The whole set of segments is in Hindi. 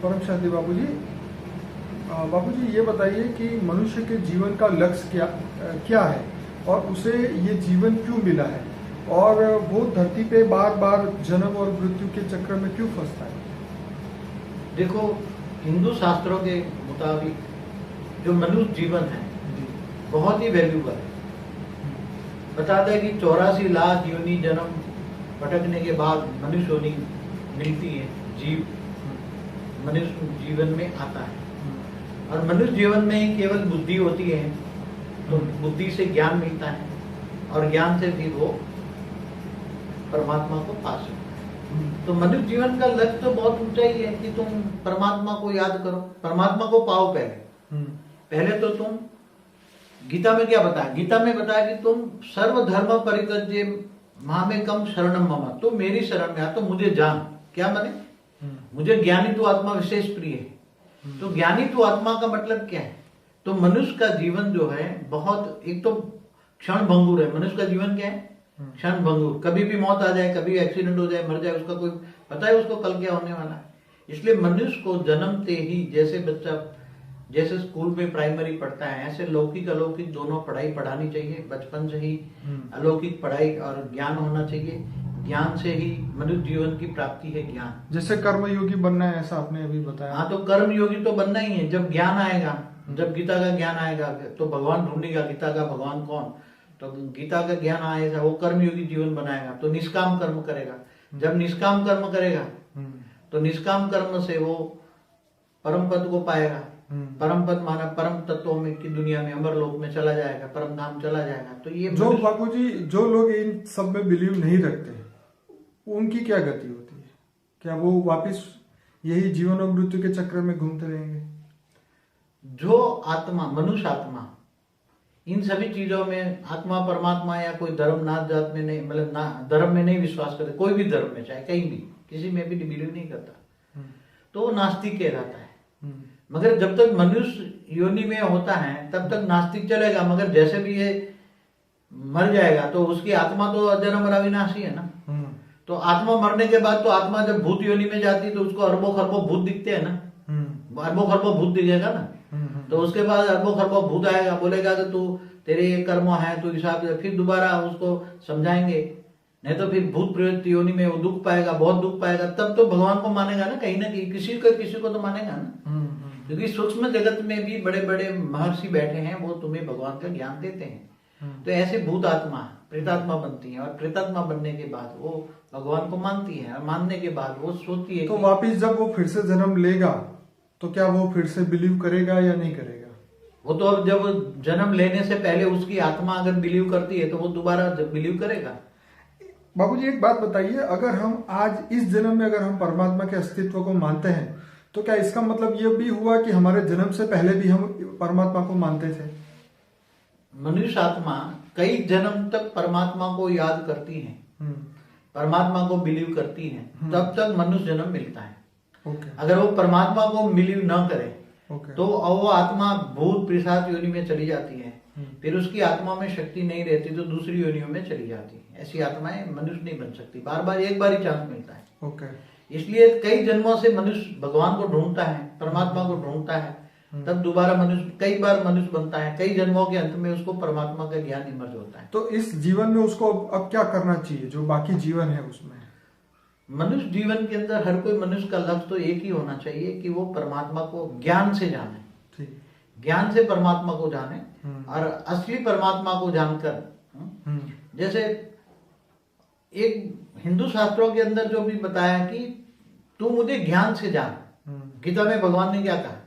परम शांति बाबूजी। बाबूजी ये बताइए कि मनुष्य के जीवन का लक्ष्य क्या है और उसे ये जीवन क्यों मिला है और वो धरती पे बार बार जन्म और मृत्यु के चक्र में क्यों फंसता है? देखो, हिंदू शास्त्रों के मुताबिक जो मनुष्य जीवन है बहुत ही वैल्यूबल है। बताता है कि 84 लाख योनि जन्म भटकने के बाद मनुष्य योनि मिलती है, जीव मनुष्य जीवन में आता है। और मनुष्य जीवन में ही केवल बुद्धि होती है, तो बुद्धि से ज्ञान मिलता है और ज्ञान से फिर वो परमात्मा को पा सकता है। तो मनुष्य जीवन का लक्ष्य तो बहुत ऊंचा ही है कि तुम परमात्मा को याद करो, परमात्मा को पाओ। पहले तो तुम गीता में क्या बताया? गीता में बताया कि तुम सर्वधर्म परित्यज्य मामेकम शरणम मम, तो मेरी शरण में आ, तो मुझे जान। क्या माने? मुझे ज्ञानी तो आत्मा विशेष प्रिय है। तो ज्ञानी तो आत्मा का मतलब क्या है? तो मनुष्य का जीवन जो है बहुत, एक तो क्षण भंगुर है। मनुष्य का जीवन क्या है? क्षण भंगुर। कभी भी मौत आ जाए, कभी एक्सीडेंट हो जाए, मर जाए, उसका कोई पता है उसको कल क्या होने वाला है। इसलिए मनुष्य को जन्मते ही, जैसे बच्चा जैसे स्कूल में प्राइमरी पढ़ता है, ऐसे लौकिक अलौकिक दोनों पढ़ाई पढ़ानी चाहिए। बचपन से ही अलौकिक पढ़ाई और ज्ञान होना चाहिए। ज्ञान से ही मनुष्य जीवन की प्राप्ति है, ज्ञान। जैसे कर्मयोगी बनना है, ऐसा आपने अभी बताया। हाँ, तो कर्म योगी तो बनना ही है। जब ज्ञान आएगा, जब गीता का ज्ञान आएगा तो भगवान ढूंढेगा गीता का भगवान कौन। तो गीता का ज्ञान आएगा, वो कर्मयोगी जीवन बनाएगा, तो निष्काम कर्म करेगा। जब निष्काम कर्म करेगा तो निष्काम कर्म से वो परम पद को पाएगा। परम पद माना परम तत्वों में की दुनिया में, अमर लोक में चला जाएगा, परम धाम चला जाएगा। तो ये जो बाबूजी, जो लोग इन सब में बिलीव नहीं रखते उनकी क्या गति होती है? क्या वो वापस यही जीवन और मृत्यु के चक्र में घूमते रहेंगे? जो आत्मा, मनुष्य आत्मा इन सभी चीजों में, आत्मा परमात्मा या कोई धर्म नाथ जात में नहीं, मतलब ना धर्म में नहीं विश्वास करते, कोई भी धर्म में, चाहे कहीं भी, किसी में भी बिलीव नहीं करता, तो वो नास्तिक कहलाता है। मगर जब तक मनुष्य योनि में होता है तब तक नास्तिक चलेगा। मगर जैसे भी ये मर जाएगा तो उसकी आत्मा तो अजन्म और अविनाशी है ना। तो आत्मा मरने के बाद, तो आत्मा जब भूत योनि में जाती है तो उसको अरबों खरबों भूत दिखते हैं ना। अरबों खरबों भूत दिखेगा ना। तो उसके बाद अरबों खरबों भूत आएगा, बोलेगा कि तू, तेरे ये कर्म है, तू हिसाब से, फिर दोबारा उसको समझाएंगे। नहीं तो फिर भूत प्रवृत्ति योनि में वो दुख पाएगा, बहुत दुख पाएगा, तब तो भगवान को मानेगा ना कहीं ना कहीं, किसी को तो मानेगा ना। क्योंकि सूक्ष्म जगत में भी बड़े बड़े महर्षि बैठे हैं, वो तुम्हें भगवान का ज्ञान देते हैं। तो ऐसे भूत आत्मा प्रेतात्मा बनती है, और प्रेतात्मा बनने के बाद वो भगवान को मानती है, और मानने के बाद वो सोचती है तो वापिस जब वो फिर से जन्म लेगा तो क्या वो फिर से बिलीव करेगा या नहीं करेगा? वो तो अब जब जन्म लेने से पहले उसकी आत्मा अगर बिलीव करती है तो वो दोबारा बिलीव करेगा। बाबूजी एक बात बताइए, अगर हम आज इस जन्म में अगर हम परमात्मा के अस्तित्व को मानते हैं तो क्या इसका मतलब ये भी हुआ कि हमारे जन्म से पहले भी हम परमात्मा को मानते थे? मनुष्य आत्मा कई जन्म तक परमात्मा को याद करती है, परमात्मा को बिलीव करती है, तब तक मनुष्य जन्म मिलता है। अगर वो परमात्मा को बिलीव न करे तो वो आत्मा भूत पिशाच योनि में चली जाती है। फिर उसकी आत्मा में शक्ति नहीं रहती तो दूसरी योनियों में चली जाती है। ऐसी आत्माएं मनुष्य नहीं बन सकती, बार बार एक बार ही चांस मिलता है। इसलिए कई जन्मों से मनुष्य भगवान को ढूंढता है, परमात्मा को ढूंढता है, तब दोबारा मनुष्य, कई बार मनुष्य बनता है। कई जन्मों के अंत में उसको परमात्मा का ज्ञान इमर्ज होता है। तो इस जीवन में उसको अब क्या करना चाहिए जो बाकी जीवन है उसमें? मनुष्य जीवन के अंदर हर कोई मनुष्य का लक्ष्य तो एक ही होना चाहिए कि वो परमात्मा को ज्ञान से जाने, ज्ञान से परमात्मा को जाने, और असली परमात्मा को जानकर, जैसे एक हिंदू शास्त्रों के अंदर जो भी बताया कि तू मुझे ज्ञान से जान। गीता में भगवान ने क्या कहा?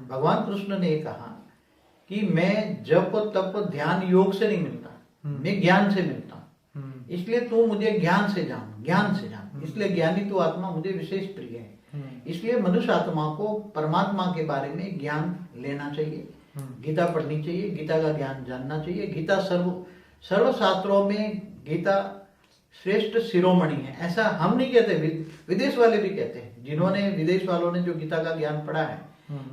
भगवान कृष्ण ने कहा कि मैं जप तप ध्यान योग से नहीं मिलता, मैं ज्ञान से मिलता हूँ। इसलिए तू मुझे ज्ञान से जान, ज्ञान से जान। इसलिए ज्ञानी तो आत्मा मुझे विशेष प्रिय है। इसलिए मनुष्य आत्मा को परमात्मा के बारे में ज्ञान लेना चाहिए, गीता पढ़नी चाहिए, गीता का ज्ञान जानना चाहिए। गीता सर्व शास्त्रों में गीता श्रेष्ठ शिरोमणि है, ऐसा हम नहीं कहते, विदेश वाले भी कहते हैं। जिन्होंने, विदेश वालों ने जो गीता का ज्ञान पढ़ा है,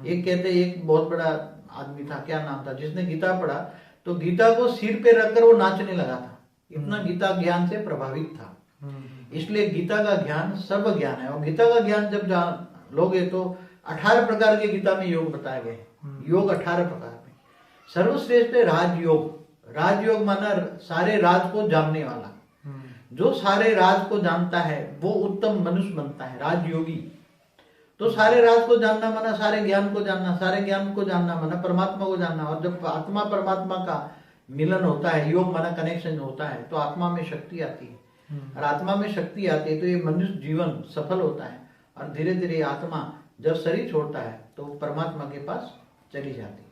एक कहते, एक बहुत बड़ा आदमी था, क्या नाम था, जिसने गीता पढ़ा तो गीता को सिर पे रखकर वो नाचने लगा था, इतना गीता ज्ञान से प्रभावित था। इसलिए गीता का ज्ञान सर्व ज्ञान है, और गीता का ज्ञान जब लोगे तो 18 प्रकार के गीता में योग बताए गए हैं। योग 18 प्रकार में। सर्वश्रेष्ठ है राजयोग। राजयोग माना सारे राज को जानने वाला। जो सारे राज को जानता है वो उत्तम मनुष्य बनता है, राजयोगी। तो सारे राज को जानना माना सारे ज्ञान को जानना, सारे ज्ञान को जानना माना परमात्मा को जानना। और जब आत्मा परमात्मा का मिलन होता है, योग माना कनेक्शन होता है, तो आत्मा में शक्ति आती है। और आत्मा में शक्ति आती है तो ये मनुष्य जीवन सफल होता है। और धीरे धीरे आत्मा जब शरीर छोड़ता है तो परमात्मा के पास चली जाती है।